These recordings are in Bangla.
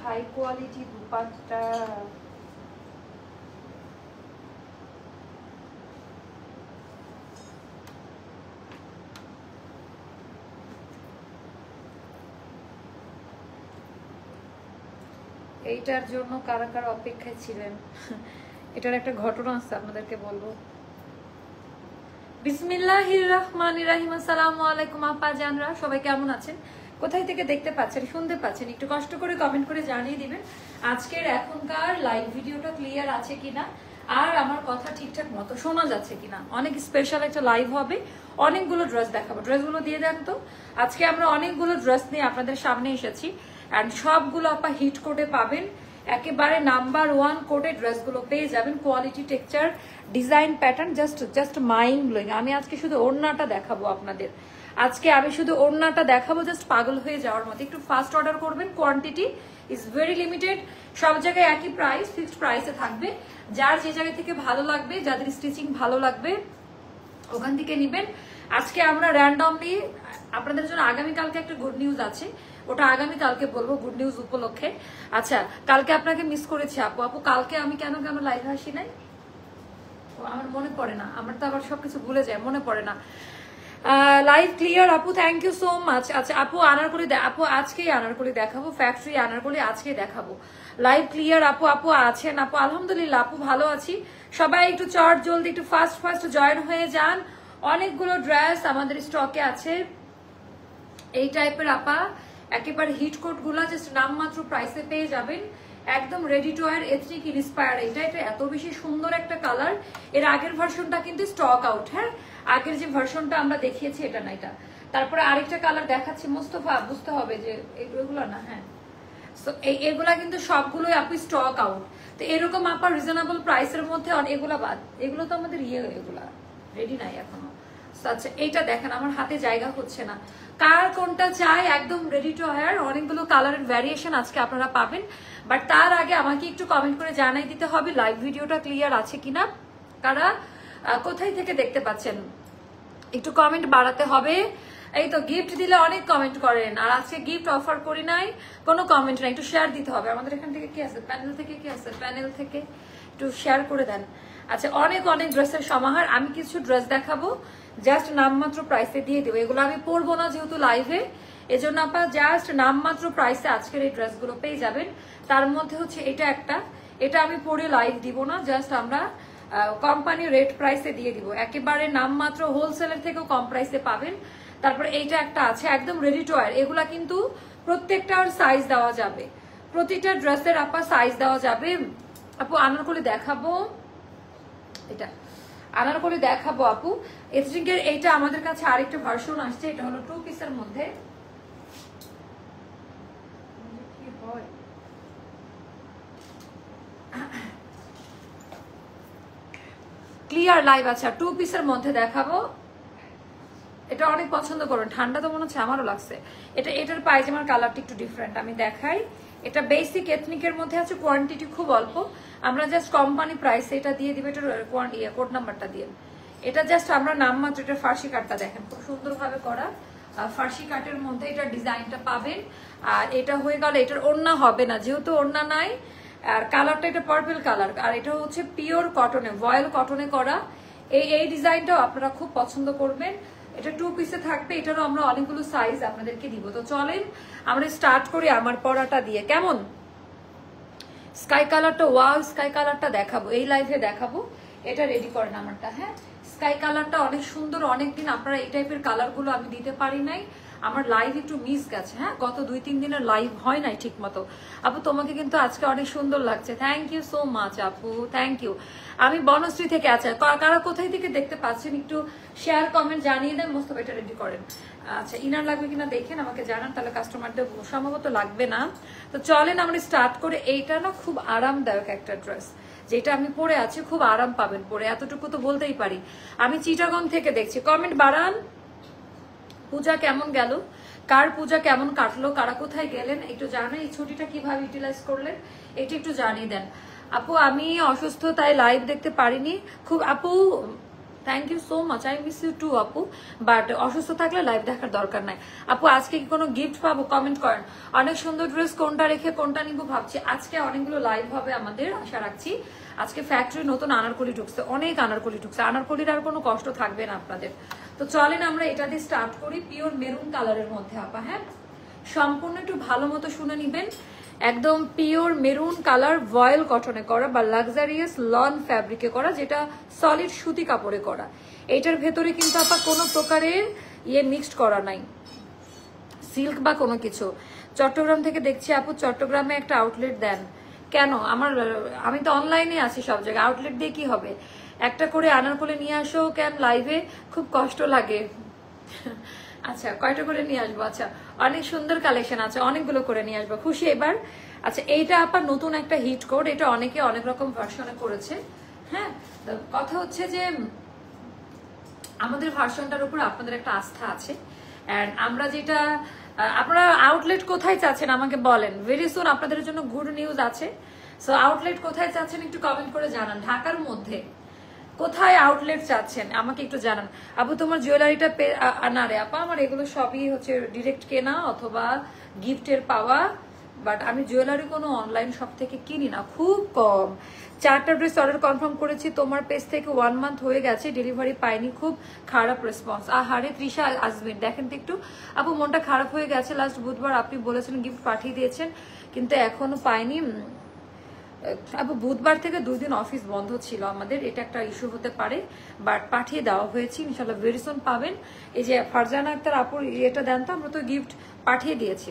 High quality dupatta. এইটার জন্য কারা কারা অপেক্ষায় ছিলেন এটার একটা ঘটনা আছে আপনাদেরকে বলবো। বিসমিল্লাহির রহমানির রহিম। আসসালামু আলাইকুম আপা জানরা, সবাই কেমন আছেন, কোথায় থেকে দেখতে পাচ্ছেন শুনতে পাচ্ছেন একটু কষ্ট করে কমেন্ট করে জানিয়ে দিবেন আজকের এখনকার লাইভ ভিডিওটা ক্লিয়ার আছে কিনা আর আমার কথা ঠিকঠাক মতো শোনা যাচ্ছে কিনা। অনেক স্পেশাল একটা লাইভ হবে, অনেকগুলো ড্রেস দেখাবো। ড্রেসগুলো দিয়ে দেন তো। আজকে আমরা অনেকগুলো ড্রেস নিয়ে আপনাদের সামনে এসেছি অ্যান্ড সবগুলো আপা হিট কোডে পাবেন, একেবারে নাম্বার 1 কোডে ড্রেসগুলো পেয়ে যাবেন। Quality, texture, design, pattern just mind blowing. আমি আজকে শুধু ওড়নাটা দেখাবো আপনাদের, আজকে আমি শুধু ওড়নাটা দেখাবো, জাস্ট পাগল হয়ে যাওয়ার মতো। একটু ফাস্ট অর্ডার করবেন, কোয়ান্টিটি ইজ ভেরি লিমিটেড। সব জায়গায় একই প্রাইস, ফিক্সড প্রাইসে থাকবে। যার যে জায়গা থেকে ভালো লাগবে, যাদের স্টিচিং ভালো লাগবে ওখান থেকে নিবেন। আজকে আমরা র্যান্ডমলি আপনাদের জন্য আগামীকালকে একটা গুড নিউজ আছে, ওটা আগামীকালকে বলবো গুড নিউজ উপলক্ষে। আচ্ছা, কালকে আপনাকে মিস করেছি আপু। আপু কালকে আমি কেন লাইভে আসি নাই, আমার মনে পড়ে না, আমার তো আবার সবকিছু ভুলে যায়, মনে পড়ে না। লাইভ ক্লিয়ার আপু, থ্যাংক ইউ সো মাচ। আচ্ছা আপু আনারকলি, আপু আজকেই আনারকলি দেখাবো, ফ্যাক্টরি আনারকলি আজকেই দেখাবো। লাইভ ক্লিয়ার আপু। আপু আছেন আপু? আলহামদুলিল্লাহ আপু ভালো আছি। সবাই একটু চট জলদি একটু ফাস্ট জয়েন হয়ে যান। অনেকগুলো ড্রেস আমাদের স্টকে আছে এই টাইপের আপা, একেবারে হিট কোট গুলা জাস্ট নামমাত্র প্রাইসে পেয়ে যাবেন। একদম ready to wire ethnic inspire. এটা এত বেশি সুন্দর একটা কালার। এর আগের ভার্সনটা কিন্তু স্টক আউট। হ্যাঁ, আগের যে ভার্সনটা আমরা দেখিয়েছি এটা না, এটা তারপরে আরেকটা কালার দেখাচ্ছি। মোস্তফা বুঝতে হবে যে এগুলো না, হ্যাঁ এগুলা কিন্তু সবগুলোই আপনি স্টক আউট। তো এরকম আপনার রিজনেবল প্রাইসের মধ্যে এগুলা বাদ, এগুলো তো আমাদের এগুলা রেডি নাই এখনো। আচ্ছা এইটা দেখেন, আমার হাতে জায়গা হচ্ছে না। কার কোনটা চাই একদম রেডি টু ওয়্যার, অনেকগুলো কালারের ভ্যারিয়েশন আজকে আপনারা পাবেন। বাট তার আগে আমাকে একটু কমেন্ট করে জানাই দিতে হবে লাইভ ভিডিওটা ক্লিয়ার আছে কিনা, কারা কোথায় থেকে দেখতে পাচ্ছেন একটু কমেন্ট বাড়াতে হবে। এই তো গিফট দিলে অনেক কমেন্ট করেন, আর আজকে গিফট অফার করি নাই, কোনো কমেন্ট নাই, একটু শেয়ার দিতে হবে। আমাদের এখান থেকে কি আছে, প্যানেল থেকে কি আছে, প্যানেল থেকে একটু শেয়ার করে দেন। আচ্ছা অনেক ড্রেসের সমাহার, আমি কিছু ড্রেস দেখাবো, জাস্ট নামমাত্র প্রাইসে দিয়ে দেবো। এগুলো আমি পরবো না যেহেতু লাইভে, এজন্য আপনারা জাস্ট নামমাত্র প্রাইসে আজকের এই ড্রেসগুলো পেয়ে যাবেন। তার মধ্যে হচ্ছে এটা একটা, এটা আমি পরে লাইভ দিব না, জাস্ট আমরা কোম্পানি রেট প্রাইসে দিয়ে দিব, একেবারে নামমাত্র হোলসেলের থেকেও কম প্রাইসে পাবেন। তারপরে এইটা একটা আছে একদম রেডি টু ওয়্যার। এগুলা কিন্তু প্রত্যেকটার সাইজ দেওয়া যাবে, প্রতিটা ড্রেসের আপা সাইজ দেওয়া যাবে। আপু আনারকলি দেখাবো, এটা আনারকলি দেখাবো আপু। এথনিকের এইটা আমাদের কাছে আরেকটা ভার্সন আসছে, এটা হলো 2 পিসের মধ্যে। কি হয় ক্লিয়ার লাইভ আছে, 2 পিসের মধ্যে দেখাবো। এটা অনেক পছন্দ করুন, ঠান্ডা তো মনে হচ্ছে আমারও লাগছে। এটার পায়জামার কালারটা একটু ডিফারেন্ট, আমি দেখাই। এটা বেসিক এথনিকের মধ্যে আছে, কোয়ান্টিটি খুব অল্প, আমরা জাস্ট কোম্পানি প্রাইসে এটা দিয়ে দিব। এটার কোড নাম্বারটা দিয়ে, এটা জাস্ট আমরা নামমাত্র। এটা ফার্সি কাটটা দেখেন খুব সুন্দরভাবে করা, ফার্সি কাটের মধ্যে এটা ডিজাইনটা পাবেন। আর এটা হয়ে গেল, এটার ওড়না হবে না যেহেতু ওড়না নাই। আর কালারটা এটা পার্পল কালার, আর এটা হচ্ছে পিওর কটনে, ভয়েল কটনে করা। এই ডিজাইনটাও আপনারা খুব পছন্দ করবেন। এটা 2 পিসে থাকবে, এটারও আমরা অনেকগুলো সাইজ আপনাদেরকে দিব। তো চলেন আমরা স্টার্ট করি আমার পরাটা দিয়ে। কেমন স্কাই কালারটা, ওয়াও স্কাই কালারটা দেখাবো, এই লাইভে দেখাবো। এটা রেডি করেন আমারটা। হ্যাঁ স্কাই কালারটা অনেক সুন্দর, অনেকদিন আপনারা এই টাইপের কালারগুলো আমি দিতে পারি নাই, আমার লাইভ একটু মিস গেছে। হ্যাঁ গত 2-3 দিনের লাইভ হয় নাই ঠিক মতো। আপু তোমাকে কিন্তু আজকে অনেক সুন্দর লাগছে, থ্যাংক ইউ সো মাচ আপু, থ্যাংক ইউ। আমি বনশ্রী থেকে আছি, কারা কোথায় থেকে দেখতে পাচ্ছেন একটু শেয়ার কমেন্ট জানিয়ে দেন। মোস্তফা এটা রেডি করেন। আচ্ছা ইনার লাগবে কিনা দেখেন, আমাকে জানান, তাহলে কাস্টমারদের সম্ভবত লাগবে না। তো চলেন আমরা স্টার্ট করে। এইটা না খুব আরামদায়ক একটা ড্রেস, যেটা আমি পরে আছি, খুব আরাম পাবেন পরে, এতটুকু তো বলতেই পারি। আমি চিটাগং থেকে দেখছি, কমেন্ট বাড়ান। পূজা কেমন গেল, কার পূজা কেমন কাটলো, কারা কোথায় গেলেন একটু জানান। এই ছুটিটা কিভাবে ইউটিলাইজ করলেন এটা একটু জানিয়ে দেন। আপু আমি অসুস্থ তাই লাইভ দেখতে পারিনি। খুব আপু thank you so much, I miss you too আপু। বাট অসুস্থ থাকলে লাইভ দেখার দরকার নাই। আপু আজকে কি কোনো গিফট পাবো? কমেন্ট করেন। অনেক সুন্দর ড্রেস, কোনটা রেখে কোনটা নিবো ভাবছি। আজকে অনেকগুলো লাইভ হবে আমাদের, আশা রাখছি। আজকে ফ্যাক্টরি নতুন আনারকলি ঢুকছে, অনেক আনারকলি ঢুকছে। আনারকলির আর কোনো কষ্ট থাকবে না আপনাদের। তো চলেন আমরা এটা দিয়ে স্টার্ট করি, পিওর মেরুন কালারের মধ্যে আপা। হ্যাঁ, সম্পূর্ণ একটু ভালো মতো শুনে নিবেন। একদম পিওর মেরুন কালার, ভয়েল কটনে করা বা লাক্সারিয়াস লন ফ্যাব্রিকে করা, যেটা সলিড সুতি কাপড়ে করা। এটার ভেতরে কিন্তু আপা কোনো প্রকারের মিক্সড করা নাই, সিল্ক বা কোনো কিছু। চট্টগ্রাম থেকে দেখছি আপু, চট্টগ্রামে একটা আউটলেট দেন কেন? আমি তো অনলাইনে আছি সব জায়গায়, আউটলেট দিয়ে কি হবে? একটা করে আনারকলি নিয়ে আসো কেন লাইভে, খুব কষ্ট লাগে। আচ্ছা, কয়টা করে নিয়ে আসবো? আচ্ছা, অনেক সুন্দর কালেকশন আছে, অনেকগুলো করে নিয়ে আসবো, খুশি এবার। আচ্ছা, এইটা আপনার নতুন একটা হিট কোড, এটা অনেকে অনেক রকম ভার্সনে করেছে। হ্যাঁ, কথা হচ্ছে যে আমাদের ভার্সনটার উপর আপনাদের একটা আস্থা আছে। এন্ড আমরা যেটা, আপনারা আউটলেট কোথায় চাচ্ছেন আমাকে বলেন। ভেরি সুন আপনাদের জন্য গুড নিউজ আছে। সো আউটলেট কোথায় চাচ্ছেন একটু কমেন্ট করে জানান। ঢাকার মধ্যে কোথায় আউটলেট চাচ্ছেন আমাকে একটু জানান। আপু তোমার জুয়েলারিটা না রে আপা, আমার এগুলো সবই হচ্ছে ডিরেক্ট কেনা অথবা গিফটের পাওয়া। বাট আমি জুয়েলারি কোনো অনলাইন শপ থেকে কিনি না, খুব কম। 4টা ড্রেস অর্ডার কনফার্ম করেছি তোমার পেজ থেকে, 1 মান্থ হয়ে গেছে, ডেলিভারি পাইনি, খুব খারাপ রেসপন্স। আহারে তৃষা আজমিন, দেখেন তো একটু আপু, মনটা খারাপ হয়ে গেছে। লাস্ট বুধবার আপনি বলেছেন গিফট পাঠিয়ে দিয়েছেন, কিন্তু এখনো পাইনি আপু। বুধবার থেকে 2 দিন অফিস বন্ধ ছিল আমাদের, এটা একটা ইস্যু হতে পারে, বাট পাঠিয়ে দেওয়া হয়েছে, ইনশাল্লাহ ভেরি সুন পাবেন। এই যে ফারজানা আক্তার আপুর এটা দেন তো, আমরা তো গিফট পাঠিয়ে দিয়েছি,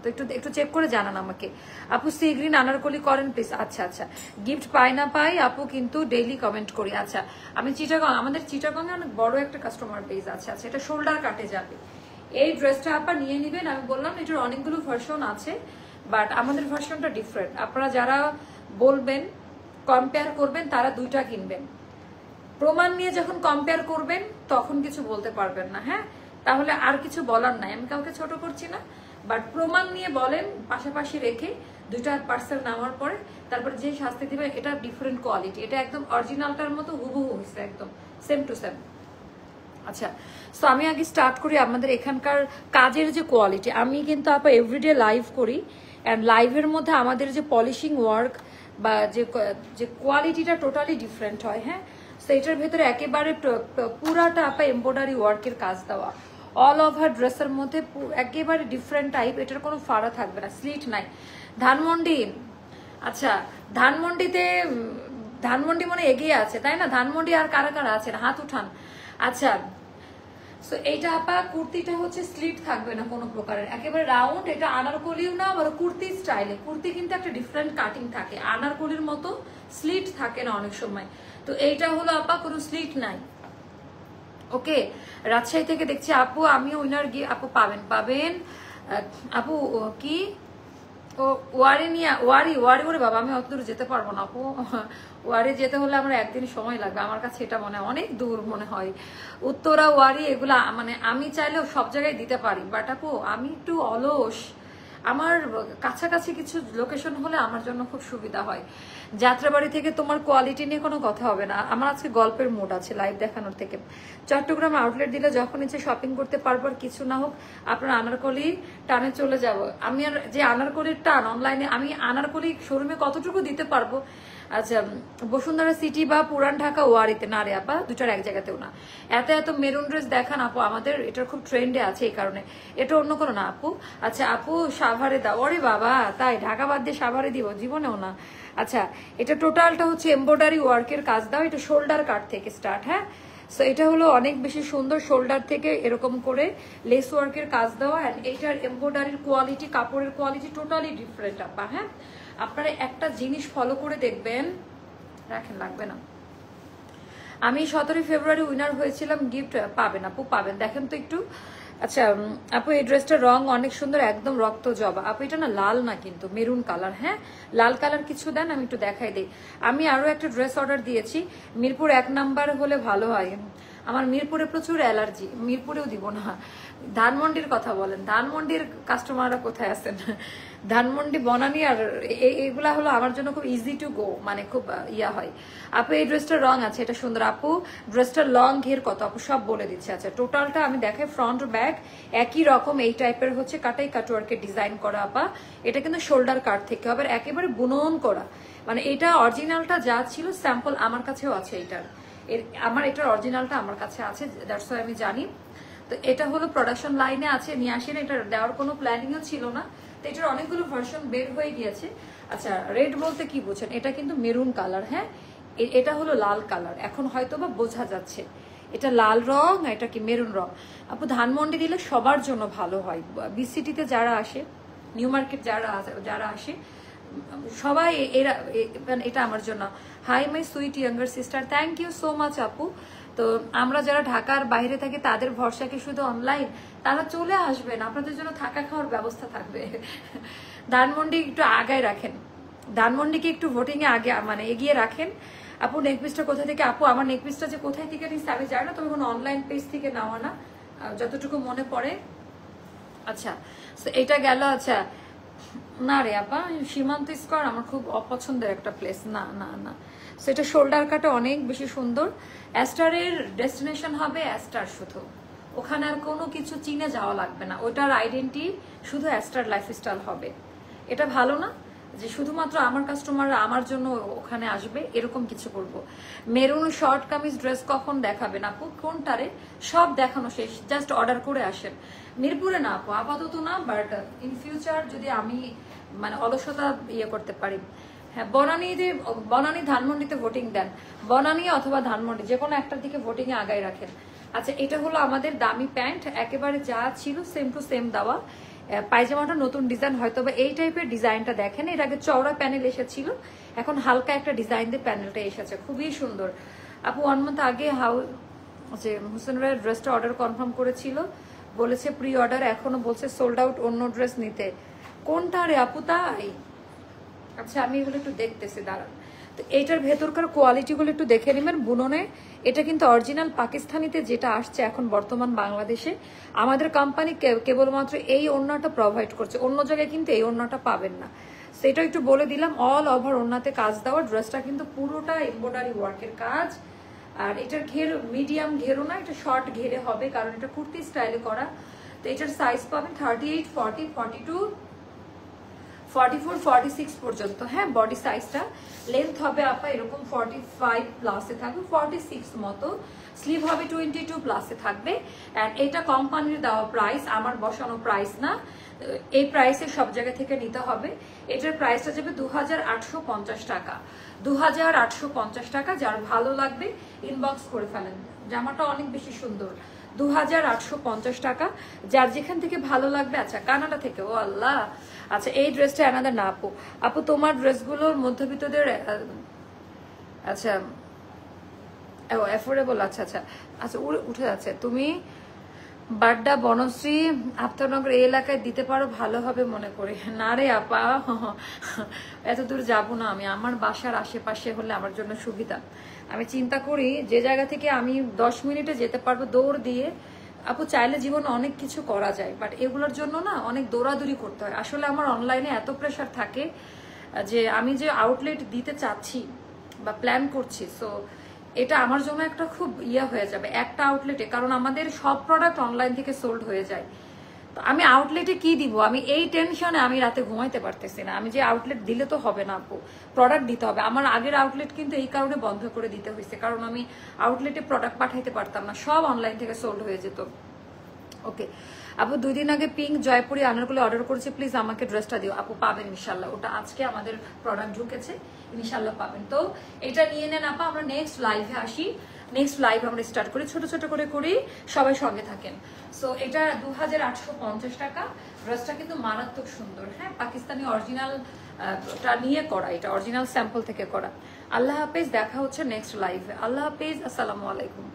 তো একটু চেক করে জানান আমাকে। আপু সি গ্রিন আনারকলি করেন প্লিজ। আচ্ছা আচ্ছা, গিফট পাই না পাই আপু কিন্তু ডেইলি কমেন্ট করি। আচ্ছা, আমি চিটাগং, আমাদের চিটাগংয়ে অনেক বড় একটা কাস্টমার বেস আছে। আচ্ছা, এটা শোল্ডার কাটে যাবে। এই ড্রেসটা আপা নিয়ে নিবেন। আমি বললাম এটার অনেকগুলো ভার্সন আছে, বাট আমাদের ভার্সনটা ডিফারেন্ট। আপনারা যারা বলবেন কম্পেয়ার করবেন, তারা 2টা কিনবেন। প্রমাণ নিয়ে যখন কম্পেয়ার করবেন তখন কিছু বলতে পারবেন না। হ্যাঁ, তাহলে আর কিছু বলার নাই, আমি কাউকে ছোট করছি না, বাট প্রমাণ নিয়ে বলেন পাশাপাশি রেখে 2টা পার্সেল নেওয়ার পরে তারপরে যে শাস্তি দিবে, এটা ডিফারেন্ট কোয়ালিটি, এটা একদম অরিজিনালটার মতো হুবহু হয়েছে, একদম সেম টু সেম। আচ্ছা, সো আমি আগে স্টার্ট করি আমাদের এখানকার কাজের যে কোয়ালিটি। আমি কিন্তু আপা এভরিডে লাইভ করি, অ্যান্ড লাইভের মধ্যে আমাদের যে পলিশিং ওয়ার্ক বা যে কোয়ালিটিটা টোটালি ডিফারেন্ট হয়। হ্যাঁ, সো এটার ভেতরে একেবারে পুরাটা আপা এমব্রয়ডারি ওয়ার্কের কাজ দেওয়া, অল ওভার ড্রেসের মধ্যে একেবারে ডিফারেন্ট টাইপ, এটার কোনো ফাড়া থাকবে না, স্লিট নাই। ধানমন্ডি, আচ্ছা ধানমন্ডি মনে এগিয়ে আছে তাই না? ধানমন্ডি আর কারা কারা আছেন হাত উঠান। আচ্ছা, সো এইটা আপা কুর্তিটা হচ্ছে স্লিট থাকবে না কোনো প্রকারের, একেবারে রাউন্ড। এটা আনারকলিও না, আবার কুর্তি স্টাইলে। কুর্তি কিন্তু একটা ডিফারেন্ট কাটিং থাকে, আনারকলির মতো স্লিট থাকে না অনেক সময়। তো এইটা হলো আপা কোনো স্লিট নাই। ওকে, রাজশাহী থেকে দেখছি আপু, আমিও উইনার গিয়ে আপু পাবেন আপু। কি ও ওয়ারি নিয়ে ওয়ারি ওরে বাবা, আমি অত দূর যেতে পারবো না আপু। ওয়ারি যেতে হলে আমার একদিন সময় লাগবে, আমার কাছে এটা মনে হয় অনেক দূর মনে হয়। উত্তরা ওয়ারি এগুলা মানে আমি চাইলেও সব জায়গায় দিতে পারি, বাট আপু আমি একটু অলস, আমার কাছাকাছি কিছু লোকেশন হলে আমার জন্য খুব সুবিধা হয়। যাত্রাবাড়ি থেকে তোমার কোয়ালিটি নিয়ে কোনো কথা হবে না, আমার আজকে গল্পের মুড আছে লাইভ দেখানোর থেকে। চট্টগ্রাম আউটলেট দিলে যখন ইচ্ছে শপিং করতে পারবো, আর কিছু না হোক আপনার আনারকলি টানে চলে যাব। আমি আর যে আনারকলির টান অনলাইনে, আমি আনারকলি শোরুমে কতটুকু দিতে পারবো। আচ্ছা, বসুন্ধরা সিটি বা পুরান ঢাকা ওয়ারিতে না রে আপা, 2টার এক জায়গাতেও না। এত মেরুন ড্রেস দেখান আপু, আমাদের এটার খুব ট্রেন্ডে আছে এই কারণে, এটা অন্য কোনো না আপু। আচ্ছা আপু সাভারে দাও, ওরে বাবা তাই, ঢাকা বাদ দিয়ে সাভারে দিব জীবনেও না। আচ্ছা, এটা টোটালটা হচ্ছে এমব্রয়ডারি ওয়ার্কের কাজ দাও, এটা শোল্ডার কাট থেকে স্টার্ট। হ্যাঁ, সো এটা হলো অনেক বেশি সুন্দর, শোল্ডার থেকে এরকম করে লেস ওয়ার্কের কাজ দেওয়া। অ্যান্ড এইটার এমব্রয়ডারির কোয়ালিটি, কাপড়ের কোয়ালিটি টোটালি ডিফারেন্ট আপা। হ্যাঁ, আপনারা একটা জিনিস ফলো করে দেখবেন, রাখেন লাগবে না। আমি 17 ফেব্রুয়ারি উইনার হয়েছিলাম, গিফট পাবেন আপু, পাবেন, দেখেন তো একটু। আচ্ছা আপু, এই ড্রেসটার রং অনেক সুন্দর, একদম রক্ত জবা আপু। এটা না লাল না কিন্তু মেরুন কালার। হ্যাঁ, লাল কালার কিছু দেন, আমি একটু দেখাই দিই। আমি আরো একটা ড্রেস অর্ডার দিয়েছি, মিরপুর 1 নাম্বার হলে ভালো হয়। আমার মিরপুরে প্রচুর অ্যালার্জি, মিরপুরেও দিব না। ধানমন্ডির কথা বলেন, ধানমন্ডির কাস্টমাররা কোথায় আছেন? ধানমন্ডি বনানি আর এগুলা হলো আমার জন্য খুব ইজি টু গো, মানে খুব ইয়া হয়। আপু এই ড্রেসটার রং আছে, এটা সুন্দর। আপু ড্রেসটার লং ঘের কত আপু সব বলে দিচ্ছে। আচ্ছা টোটালটা আমি দেখাই, ফ্রন্ট ব্যাক একই রকম এই টাইপের হচ্ছে কাটাই কাটওয়ার্কের ডিজাইন করা আপা। এটা কিন্তু শোল্ডার কাট থেকে হবে, একেবারে বুনন করা, মানে এটা অরিজিনালটা যা ছিল স্যাম্পল আমার কাছেও আছে এইটার, আমার এটার অরিজিনালটা আমার কাছে আছে, দ্যাটস ওয়াই আমি জানি। তো এটা হলো প্রোডাকশন লাইনে আছে, নিয়ে আসেন, এটা দেওয়ার কোনো প্ল্যানিংও ছিল না। তো এটার অনেকগুলো ভার্সন বের হয়ে গিয়েছে। আচ্ছা রেড বলতে কি বুঝছেন, এটা কিন্তু মেরুন কালার, হ্যাঁ এটা হলো লাল কালার, এখন হয়তো বা বোঝা যাচ্ছে এটা লাল রং, এটা কি মেরুন রং। আপু ধানমন্ডি দিলে সবার জন্য ভালো হয়, বিসিটিতে যারা আসে, নিউ মার্কেট যারা আসে সবাই এটা আমার জন্য। Hi my sweet younger sister, thank you so much আপু। তো আমরা যারা ঢাকার বাইরে থাকি তাদের ভরসা কি শুধু অনলাইন, তারা চলে আসবেন, আপনাদের জন্য থাকা খাওয়ার ব্যবস্থা থাকবে। ধানমন্ডি একটু আগায় রাখেন, ধানমন্ডিকে একটু ভোটিং এ আগে মানে এগিয়ে রাখেন। আপু নেকপিসটা কোথা থেকে, আপু আমার নেকপিসটা যে কোথায় থেকে নিচ্ছে আমি জানি না, তবে কোনো অনলাইন পেজ থেকে নেওয়া না যতটুকু মনে পড়ে। আচ্ছা এটা গেল। আচ্ছা না রে আপা, সীমান্ত স্কোয়ার আমার খুব অপছন্দের একটা প্লেস, না না না। সেটা শোল্ডার কাটে অনেক বেশি সুন্দর। অ্যাস্টারের ডেস্টিনেশন হবে অ্যাস্টার, শুধু ওখানে আর কোনো কিছু চিনে যাওয়া লাগবে না, ওটার আইডেন্টি শুধু অ্যাস্টার লাইফস্টাইল হবে। এটা ভালো না যে শুধুমাত্র আমার কাস্টমাররা আমার জন্য ওখানে আসবে, এরকম কিছু করবো। মেরুন শর্ট কামিজ ড্রেস কখন দেখাবেন আপু, কোনটারে? সব দেখানো শেষ, জাস্ট অর্ডার করে আসেন। মিরপুরে না আপু আপাতত না, বাট ইন ফিউচার যদি আমি মানে অলসতা ইয়ে করতে পারি। হ্যাঁ বনানী ধানমন্ডিতে ভোটিং দেন, বনানী অথবা ধানমন্ডি যে কোনো একটার দিকে ভোটিং এ আগায় রাখেন। আচ্ছা এটা হলো আমাদের দামি প্যান্ট, একেবারে যা ছিল সেম টু সেম দেওয়া। পায়জামাটা নতুন ডিজাইন, হয়তো বা এই টাইপের ডিজাইনটা দেখেন, এর আগে চওড়া প্যানেল এসেছিল, এখন হালকা একটা ডিজাইন দিয়ে প্যানেলটা এসেছে, খুবই সুন্দর। আপু 1 মান্থ আগে যে হুসেন রায়ের ড্রেসটা অর্ডার কনফার্ম করেছিল, বলেছে প্রি অর্ডার, এখনো বলছে সোল্ড আউট অন্য ড্রেস নিতে। কোনটা রে আপু তাই? আচ্ছা আমি এগুলো একটু দেখতেছি, দাঁড়ান। তো এইটার ভেতরকার কোয়ালিটিগুলো একটু দেখে নেবেন বুননে। এটা কিন্তু অরিজিনাল পাকিস্তানিতে যেটা আসছে এখন বর্তমান বাংলাদেশে, আমাদের কোম্পানি কেবলমাত্র এই ওড়নাটা প্রোভাইড করছে, অন্য জায়গায় কিন্তু এই ওড়নাটা পাবেন না। সেটা একটু বলে দিলাম, অল ওভার ওড়নাতে কাজ দেওয়া, ড্রেসটা কিন্তু পুরোটা এমব্রয়ডারি ওয়ার্কের কাজ। আর এটার ঘের মিডিয়াম ঘেরও না, এটা শর্ট ঘেরে হবে, কারণ এটা কুর্তি স্টাইলে করা। তো এটার সাইজ পাবেন 38, 40, 42, 44, 46 পর্যন্ত। হ্যাঁ বডি সাইজটা, লেন্থ হবে আপা এরকম 45 প্লাসে থাকবে, 46 মতো। স্লিভ হবে 22 প্লাসে থাকবে। অ্যান্ড এটা কোম্পানির দেওয়া প্রাইস, আমার বসানো প্রাইস না, এই প্রাইসে সব জায়গা থেকে নিতে হবে। এটার প্রাইসটা যাবে 2850 টাকা, 2850 টাকা। যার ভালো লাগবে ইনবক্স করে ফেলেন, জামাটা অনেক বেশি সুন্দর, 2850 টাকা, যার যেখান থেকে ভালো লাগবে। আচ্ছা কানাডা থেকে, ও আল্লাহ। আচ্ছা এই ড্রেসটা আনাদার না আপু, আপু তোমার ড্রেসগুলোর মধ্যবিত্তদের আচ্ছা অ্যাফোর্ডেবল। আচ্ছা আচ্ছা আচ্ছা উঠে যাচ্ছে। তুমি বাড্ডা বনশ্রী আফতারনগর এই এলাকায় দিতে পারো, ভালো হবে মনে করি। না রে আপা এত দূর যাবো না আমি, আমার বাসার আশেপাশে হলে আমার জন্য সুবিধা। আমি চিন্তা করি যে জায়গা থেকে আমি 10 মিনিটে যেতে পারবো দৌড় দিয়ে। আপু চাইলে জীবনে অনেক কিছু করা যায়, বাট এগুলোর জন্য না অনেক দৌড়াদৌড়ি করতে হয়। আসলে আমার অনলাইনে এত প্রেশার থাকে যে আমি যে আউটলেট দিতে চাচ্ছি বা প্ল্যান করছি, সো এটা আমার জন্য একটা খুব হয়ে যাবে একটা আউটলেটে, কারণ আমাদের সব প্রোডাক্ট অনলাইন থেকে সোল্ড হয়ে যায়। তো আমি আউটলেটে কি দিব, আমি এই টেনশনে আমি রাতে ঘুমাইতে পারতেছি না। আমি যে আউটলেট দিলে তো হবে না আপু, প্রোডাক্ট দিতে হবে। আমার আগের আউটলেট কিন্তু এই কারণে বন্ধ করে দিতে হয়েছে, কারণ আমি আউটলেটে প্রোডাক্ট পাঠাইতে পারতাম না, সব অনলাইন থেকে সোল্ড হয়ে যেত। ওকে আপু 2 দিন আগে পিঙ্ক জয়পুরি আনারগুলো অর্ডার করেছি, প্লিজ আমাকে ড্রেসটা দিও। আপু পাবেন ইনশাল্লাহ, ওটা আজকে আমাদের প্রোডাক্ট ঢুকেছে, ইনশাল্লাহ পাবেন। তো এটা নিয়ে নেন আপা, আমরা নেক্সট লাইভে আসি। নেক্সট লাইভ আমরা স্টার্ট করি, ছোট ছোট করে করি, সবাই সঙ্গে থাকেন। সো এটা 2850 টাকা, ড্রেসটা কিন্তু মারাত্মক সুন্দর। হ্যাঁ পাকিস্তানি অরিজিনালটা নিয়ে করা, এটা অরিজিনাল স্যাম্পল থেকে করা। আল্লাহ হাফেজ, দেখা হচ্ছে নেক্সট লাইভে। আল্লাহ হাফেজ, আসসালামু আলাইকুম।